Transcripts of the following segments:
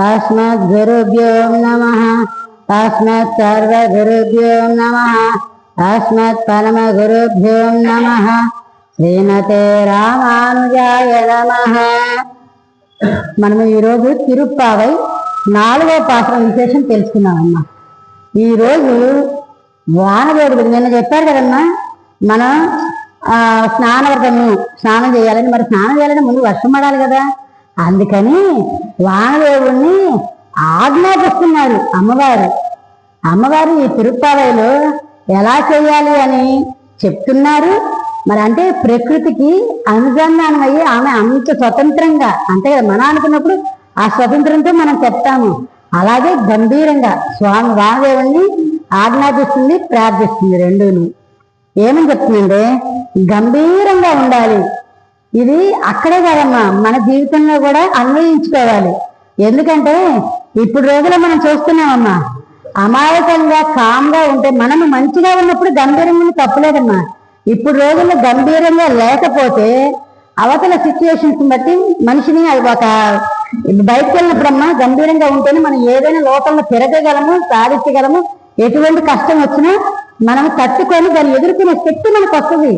अस्मद्गुरुभ्यो नमः। अस्मत् सर्वगुरुभ्यो नमः। अस्मत् परमगुरुभ्यो नमः। శ్రీమతే రామానుజాయ నమః. మనము ఈరోజు తిరుప్పావై 4వ పాఠం విశేషం తెలుసుకున్నామమ్మా. ఈరోజు వానదేవుడు నిన్న చెప్పారు కదమ్మా, మనం స్నానం చేయాలని. మరి స్నానం చేయాలంటే ముందు వర్షం పడాలి కదా, అందుకని వానదేవుడిని ఆజ్ఞాపిస్తున్నారు అమ్మవారు ఈ తిరుప్పావైలో ఎలా చేయాలి అని చెప్తున్నారు. మరి అంటే ప్రకృతికి అనుసంధానం అయ్యి ఆమె అంత స్వతంత్రంగా, అంతే కదా, మనం అనుకున్నప్పుడు ఆ స్వతంత్రంతో మనం చెప్తాము. అలాగే గంభీరంగా స్వామి వానదేవుణ్ణి ఆజ్ఞాపిస్తుంది, ప్రార్థిస్తుంది. రెండూను ఏమని చెప్తుందంటే గంభీరంగా ఉండాలి. ఇది అక్కడే కాదమ్మా, మన జీవితంలో కూడా అన్వయించుకోవాలి. ఎందుకంటే ఇప్పుడు రోజుల్లో మనం చూస్తున్నామమ్మా, అమాయకంగా కామ్గా ఉంటే మనము మంచిగా ఉన్నప్పుడు గంభీరంగా తప్పులేదమ్మా. ఇప్పుడు రోజుల్లో గంభీరంగా లేకపోతే అవతల సిచ్యువేషన్స్ బట్టి మనిషిని ఒక బయటకు వెళ్ళినప్పుడమ్మా గంభీరంగా ఉంటేనే మనం ఏదైనా లోకంలో తిరగగలము, సాధించగలము. ఎటువంటి కష్టం వచ్చినా మనం తట్టుకొని దాన్ని ఎదుర్కొనే శక్తి మనకు వస్తుంది.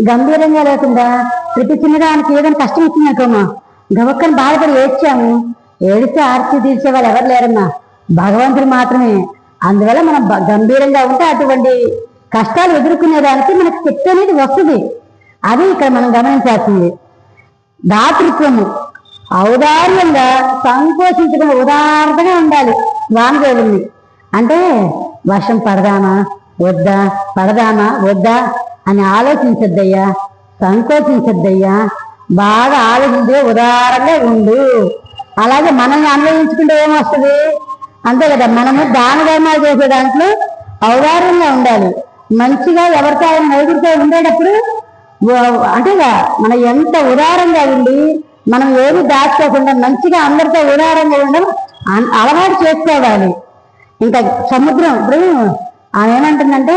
గంభీరంగా లేకుండా ప్రతి చిన్నదానికి ఏదైనా కష్టం వచ్చిందనుకోమా గవక్కని బాధపడి ఏడ్చాము, ఏడిస్తే ఆర్చి తీర్చే వాళ్ళు ఎవరు లేరమ్మా, భగవంతుడు మాత్రమే. అందువల్ల మనం గంభీరంగా ఉంటే అటువంటి కష్టాలు ఎదుర్కొనేదానికి మనకు శక్తి అనేది వస్తుంది. అది ఇక్కడ మనం గమనించాల్సింది. దాతృత్వము ఔదార్యంగా సంకోచించకుండా ఉదారంగా ఉండాలి వానదేవుల్ని. అంటే వర్షం పడదామా వద్దా అని ఆలోచించద్దయ్యా, సంకోచించద్దయ్యా, బాగా ఆలోచించే ఉదారంగా ఉండు. అలాగే మనల్ని అన్వయించుకుంటే ఏమొస్తుంది, అంతే కదా, మనము దాన ధర్మాలు చేసే దాంట్లో ఔదార్యంగా ఉండాలి. మంచిగా ఎవరితో ఆయన నలుగురితో ఉండేటప్పుడు అంటేగా మనం ఎంత ఉదారంగా ఉండి మనం ఏమి దాచుకోకుండా మంచిగా అందరితో ఉదారంగా ఉండడం అలవాటు చేసుకోవాలి. ఇంకా సముద్రం ఇప్పుడు ఆమె ఏమంటుందంటే,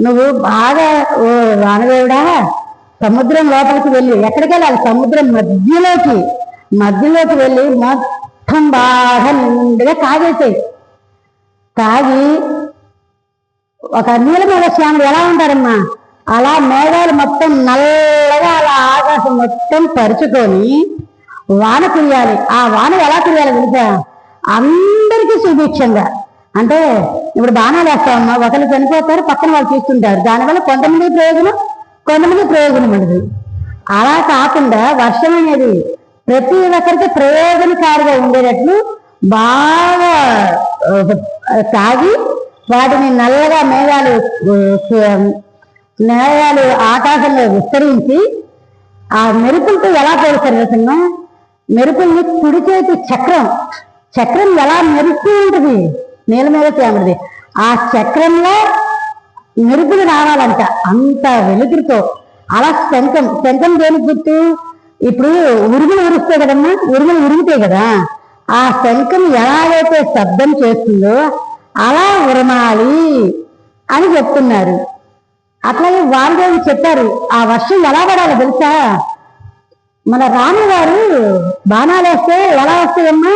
నువ్వు బాగా వానదేవుడా సముద్రం లోపలికి వెళ్ళి, ఎక్కడికి వెళ్ళాలి, సముద్రం మధ్యలోకి వెళ్ళి మొత్తం బాగా నిండుగా తాగేసాయి. తాగి ఒక నీలమేఘ శ్యాములు ఎలా ఉంటారమ్మా, అలా మేఘాలు మొత్తం నల్లగా అలా ఆకాశం మొత్తం పరుచుకొని వాన కురియాలి. ఆ వాన ఎలా కురియాలి తెలుసా, అందరికీ సుభిక్షంగా. అంటే ఇప్పుడు బాణాలు వేస్తామమ్మా, ఒకరు చనిపోతారు, పక్కన వాళ్ళు చూస్తుంటారు. దానివల్ల కొంతమంది ప్రయోజనం ఉండదు. అలా కాకుండా వర్షం అనేది ప్రతి ఒక్కరికి ప్రయోజనకారిగా ఉండేటట్లు బాగా తాగి వాటిని నల్లగా మేఘాలు ఆకాశంలో విస్తరించి ఆ మెరుపులతో ఎలా పోలుస్తారు తెలుసమ్మా, మెరుపుల్ని కుడి చేతి చక్రం ఎలా మెరుస్తూ ఉంటుంది నీలమేఘ శ్యాముడిది. ఆ చక్రంలో మెరుపులు రావాలంట అంత వెలుగురితో. అలా శంఖం దేనికి గుర్తు, ఇప్పుడు ఉరుములు ఉరుస్తాయి కదమ్మా, ఉరుములు ఉరుగుతాయి కదా, ఆ శంఖం ఎలాగైతే శబ్దం చేస్తుందో అలా ఉరమాలి అని చెప్తున్నారు. అట్లాగే వానదేవుడు చెప్పారు. ఆ వర్షం ఎలా పడాలో తెలుసా, మన రాముల గారు బాణాలు వేస్తే ఎలా వస్తాయమ్మా,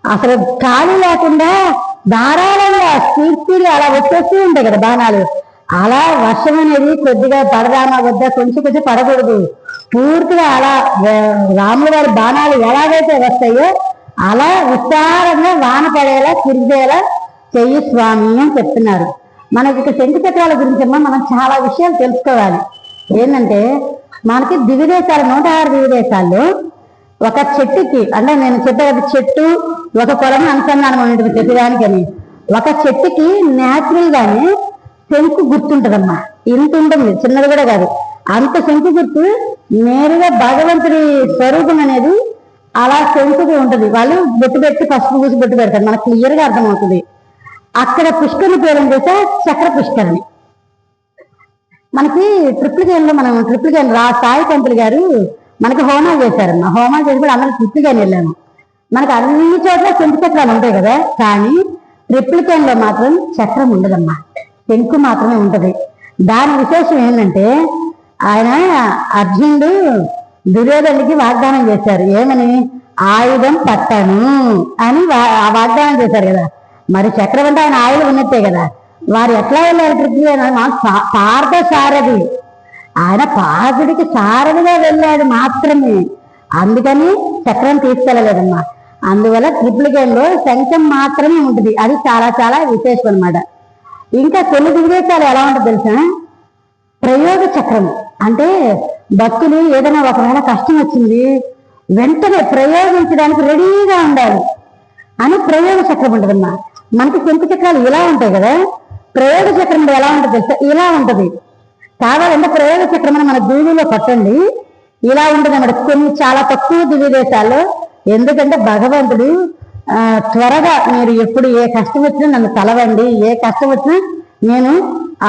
అసలు ఖాళీ లేకుండా ధారాళంగా స్పీడ్ అలా వచ్చేస్తూ ఉంటాయి కదా బాణాలు. అలా వర్షం అనేది కొద్దిగా పడదామా వద్దా, కొంచెం పడకూడదు, పూర్తిగా అలా రాముల గారి బాణాలు ఎలాగైతే వస్తాయో అలా విస్తారంగా వాన పడేలా కురిసేలా చెయ్యి స్వామి అని చెప్తున్నారు. మనకి ఇక శంకు చక్రాల గురించి మనం చాలా విషయాలు తెలుసుకోవాలి. ఏంటంటే మనకి దివిదేశాలు 106 దివిదేశాల్లో ఒక చెట్టుకి, అంటే నేను చెప్పే చెట్టు ఒక పొలం అనుసంధానం ఉంటుంది ప్రతిదానికని. ఒక చెట్టుకి న్యాచురల్ గానే శంకు గుర్తుంటదమ్మా, ఇంత ఉంటుంది, చిన్నది కూడా కాదు, అంత శంకు గుర్తు నేరుగా భగవంతుడి స్వరూపం అనేది అలా శంకుకు ఉంటుంది. వాళ్ళు బొట్టు పెట్టి పసుపు పూసి బొట్టు పెడతారు, మనకు క్లియర్గా అర్థమవుతుంది. అక్కడ పుష్కరిణి పేరు చేస్తే చక్ర పుష్కరిణి. మనకి ట్రిప్లికేన్లో సాయి పంతులు గారు మనకి హోమాలు చేశారమ్మా. హోమాలు చేసినప్పుడు అందరం ట్రిప్లికేన్ వెళ్ళాము. మనకు అన్ని చోట్ల శంకు చక్రాలు ఉంటాయి కదా, కానీ ట్రిప్లికేన్లో మాత్రం చక్రం ఉండదమ్మా, శంకు మాత్రమే ఉంటది. దాని విశేషం ఏంటంటే ఆయన అర్జునుడు దుర్యోధనుడికి వాగ్దానం చేశారు. ఏమని? ఆయుధం పట్టను అని ఆ వాగ్దానం చేశారు కదా. మరి చక్రం అంటే ఆయన ఆయుధం ఉన్నట్టే కదా. వారు ఎట్లా వెళ్ళారు ట్రిప్? పార్థ సారథి, ఆయన పార్థుడికి సారథిగా వెళ్ళాడు మాత్రమే. అందుకని చక్రం తీసుకెళ్ళలేదమ్మా. అందువల్ల ట్రిపుల్ గేమ్లో శంఖం మాత్రమే ఉంటుంది. అది చాలా చాలా విశేషం అనమాట. ఇంకా కొన్ని విదేశాలు ఎలా ఉంటుందో తెలుసా? ప్రయోగ చక్రం అంటే భక్తులు ఏదైనా ఒకవేళ కష్టం వచ్చింది వెంటనే ప్రయోగించడానికి రెడీగా ఉండాలి అని ప్రయోగ చక్రం ఉంటుందమ్మా. మనకి శంకు చక్రాలు ఇలా ఉంటాయి కదా, ప్రయోగ చక్రం ఎలా ఉంటుంది తెలుసా? ఇలా ఉంటుంది. కావాలంటే ప్రయోగ చక్రం అని మన గూగుల్లో కొట్టండి, ఇలా ఉంటుంది అన్నమాట. కొన్ని చాలా తక్కువ దివ్య దేశాల్లో. ఎందుకంటే భగవంతుడు త్వరగా మీరు ఎప్పుడు ఏ కష్టం వచ్చినా నన్ను తలవండి, ఏ కష్టం వచ్చినా నేను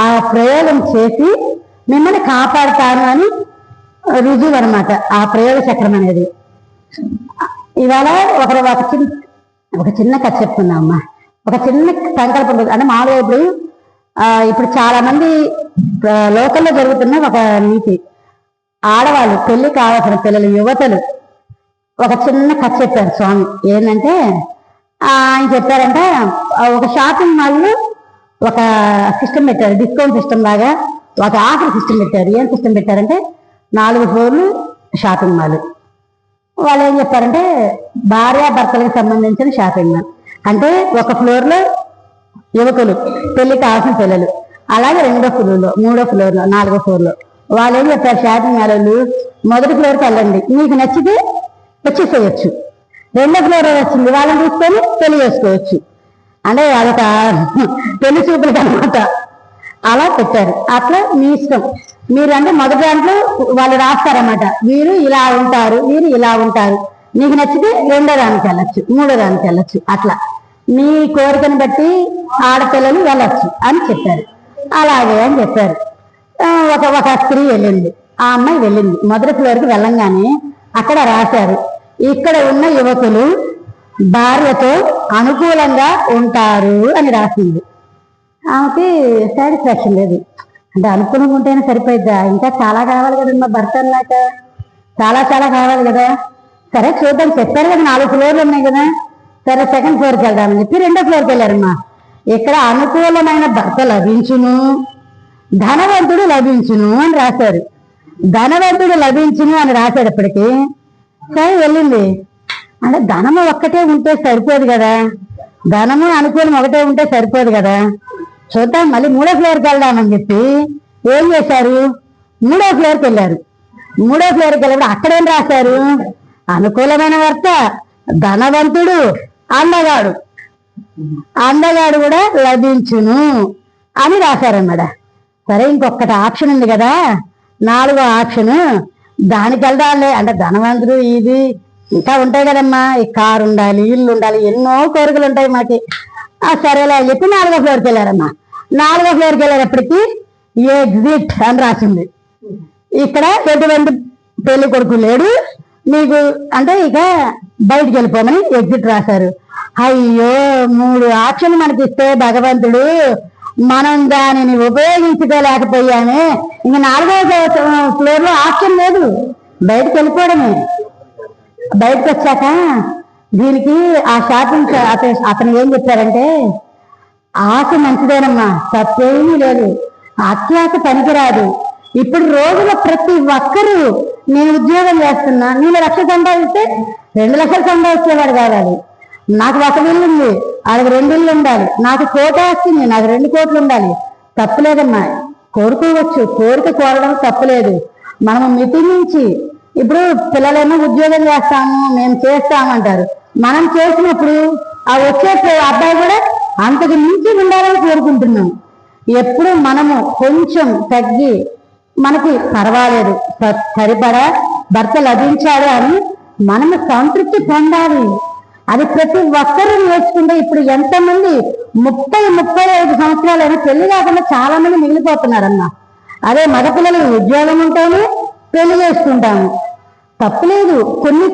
ఆ ప్రయోగం చేసి మిమ్మల్ని కాపాడుతాను అని రుజువు అనమాట ఆ ప్రయోగ చక్రం అనేది. ఇవాళ ఒక చిన్న కథ చెప్తున్నా అమ్మా. ఒక చిన్న సంకల్పం అంటే మామూలుగా ఇప్పుడు చాలా మంది లోకల్లో జరుగుతున్న ఒక నీతి, ఆడవాళ్ళు పెళ్లి కావాల్సిన పిల్లలు యువతలు ఒక చిన్న కథ చెప్పారు స్వామి. ఏంటంటే ఆయన చెప్పారంటే ఒక షాపింగ్ మాల్లో ఒక సిస్టమ్ పెట్టారు, డిస్కౌంట్ సిస్టమ్ లాగా ఒక ఆఫర్ సిస్టమ్ పెట్టారు. ఏం సిస్టమ్ పెట్టారంటే 4 ఫ్లోర్లు షాపింగ్ మాల్. వాళ్ళు ఏం చెప్పారంటే భార్యాభర్తలకు సంబంధించిన షాపింగ్ మాల్. అంటే ఒక ఫ్లోర్లో యువకులు పెళ్లి కావాల్సిన పిల్లలు, అలాగే 2వ ఫ్లోర్లో 3వ ఫ్లోర్లో 4వ ఫ్లోర్లో వాళ్ళు ఏం చెప్పారు? షాపింగ్ మాల్ వాళ్ళు మొదటి ఫ్లోర్కి వెళ్ళండి, మీకు నచ్చితే వచ్చేసేయచ్చు. 2వ ఫ్లోర్ వచ్చింది వాళ్ళని తీసుకొని పెళ్లి చేసుకోవచ్చు. అంటే అదొక పెళ్లి చూపులకి అనమాట. అలా పెట్టారు. అట్లా మీ ఇష్టం. మీరు అంటే మొదటి దాంట్లో వాళ్ళు రాస్తారన్నమాట, వీరు ఇలా ఉంటారు, వీరు ఇలా ఉంటారు, నీకు నచ్చితే 2వ దానికి వెళ్ళచ్చు, 3వ దానికి వెళ్ళచ్చు. అట్లా మీ కోరికను బట్టి ఆడపిల్లలు వెళ్ళచ్చు అని చెప్పారు. అలాగే అని చెప్పారు. ఒక స్త్రీ వెళ్ళింది, ఆ అమ్మాయి వెళ్ళింది. మొదటి ఫ్లోర్కి వెళ్ళంగానే అక్కడ రాశారు, ఇక్కడ ఉన్న యువకులు భార్యతో అనుకూలంగా ఉంటారు అని రాసింది. ఆమెకి సాటిస్ఫాక్షన్ లేదు. అంటే అనుకూలంగా ఉంటేనే సరిపోయిద్దా? ఇంకా చాలా కావాలి కదమ్మా, భర్త అన్నాక చాలా చాలా కావాలి కదా. సరే చూద్దాం, చెప్పారు కదా 4 ఫ్లోర్లు ఉన్నాయి కదా, సరే 2nd ఫ్లోర్కి వెళ్దామని చెప్పి 2వ ఫ్లోర్కి వెళ్ళారమ్మా. ఇక్కడ అనుకూలమైన భర్త లభించును, ధనవంతుడు లభించును అని రాశారు. ధనవంతుడు లభించును అని రాసేటప్పటికి సరే వెళ్ళింది. అంటే ధనము ఒక్కటే ఉంటే సరిపోదు కదా, ధనము అనుకూలం ఒకటే ఉంటే సరిపోదు కదా. చూద్దాం మళ్ళీ 3వ ఫ్లోర్కి వెళ్దామని చెప్పి ఏం చేశారు? 3వ ఫ్లోర్కి వెళ్ళారు. 3వ ఫ్లోర్కి వెళ్ళినప్పుడు అక్కడేం రాశారు? అనుకూలమైన భర్త, ధనవంతుడు, అందగాడు, అందగాడు కూడా లభించును అని రాశారన్నమాట. సరే ఇంకొకటి ఆప్షన్ ఉంది కదా, 4వ ఆప్షన్, దానికి వెళ్దాంలే. అంటే ధనవంతుడు ఇది ఇంకా ఉంటాయి కదమ్మా, ఈ కారు ఉండాలి, ఇల్లు ఉండాలి, ఎన్నో కోరికలు ఉంటాయి మాకి. సరేలే అని చెప్పి 4వ ఫ్లోర్కి వెళ్ళారమ్మా. 4వ ఫ్లోర్కి వెళ్ళేటప్పటికి ఎగ్జిట్ అని రాసింది. ఇక్కడ ఎటువంటి పెళ్లి కొడుకు లేడు మీకు, అంటే ఇక బయటికి వెళ్ళిపోమని ఎగ్జిట్ రాశారు. అయ్యో 3 ఆప్షన్ మనకి ఇస్తే భగవంతుడు మనం దానిని ఉపయోగించుకోలేకపోయామే. ఇంక 4వ ఫ్లోర్లో ఆప్షన్ లేదు, బయటకు వెళ్ళిపోవడమే. బయటకు వచ్చాక దీనికి ఆ షాపింగ్ అతను ఏం చెప్పారంటే, ఆశ మంచిదేనమ్మా, తప్పేమీ లేదు, అత్యాశ పనికిరాదు. ఇప్పుడు రోజులో ప్రతి ఒక్కరూ నేను ఉద్యోగం చేస్తున్నా, నేను 1 లక్ష సంపాదిస్తే 2 లక్షలు సంపాదించేవాడు కావాలి. నాకు 1 ఇల్లు ఉంది, వాళ్ళకి 2 ఇళ్ళు ఉండాలి. నాకు కోట వస్తుంది, నాకు 2 కోట్లు ఉండాలి. తప్పులేదమ్మా, కోరుకోవచ్చు, కోరిక కోరడం తప్పులేదు. మనము మితిమించి ఇప్పుడు పిల్లలేమో ఉద్యోగం చేస్తాము, మేము చేస్తామంటారు. మనం చేసినప్పుడు ఆ వచ్చే అబ్బాయి కూడా అంతకు మించి ఉండాలని కోరుకుంటున్నాం. ఎప్పుడు మనము కొంచెం తగ్గి మనకి పర్వాలేదు, సరిపడా భర్త లభించాడు అని మనము సంతృప్తి పొందాలి. అది ప్రతి ఒక్కరూ నేర్చుకుంటే ఇప్పుడు ఎంతమంది 30-35 సంవత్సరాలైనా పెళ్లి కాకుండా చాలా మంది మిగిలిపోతున్నారమ్మా. అదే మగపిల్లలు ఉద్యోగం ఉంటేనే పెళ్లి చేసుకుంటాము, తప్పులేదు. కొన్ని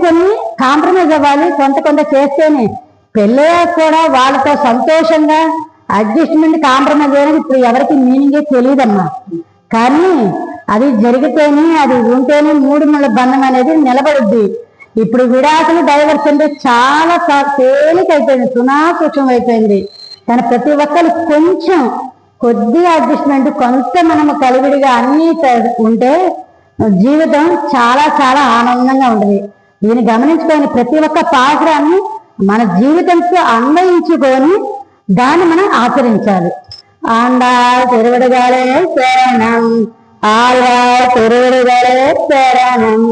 కాంప్రమైజ్ అవ్వాలి, కొంత చేస్తేనే పెళ్ళయ్యాక కూడా వాళ్ళతో సంతోషంగా అడ్జస్ట్మెంట్ కాంప్రమైజ్ అనేది ఇప్పుడు ఎవరికి మీనింగే తెలియదమ్మా. కానీ అది జరిగితేనే, అది ఉంటేనే మూడు ముళ్ళ బంధం అనేది నిలబడుద్ది. ఇప్పుడు విడాకులు డైవర్స్ అంటే చాలా తేలికైపోయింది, సునాసూక్ష్మం అయిపోయింది. కానీ ప్రతి ఒక్కరు కొంచెం కొద్దిగా అడ్జస్ట్మెంట్, కొంత మనము కలివిడిగా అన్నీ ఉంటే జీవితం చాలా చాలా ఆనందంగా ఉంటుంది. దీన్ని గమనించుకొని ప్రతి ఒక్క పాత్రాన్ని మన జీవితంతో అన్వయించుకొని దాన్ని మనం ఆచరించాలి. ఆండాళ్ తిరువడిగాలే శరణం, ఆళ్వార్ తిరువడిగాలే శరణం.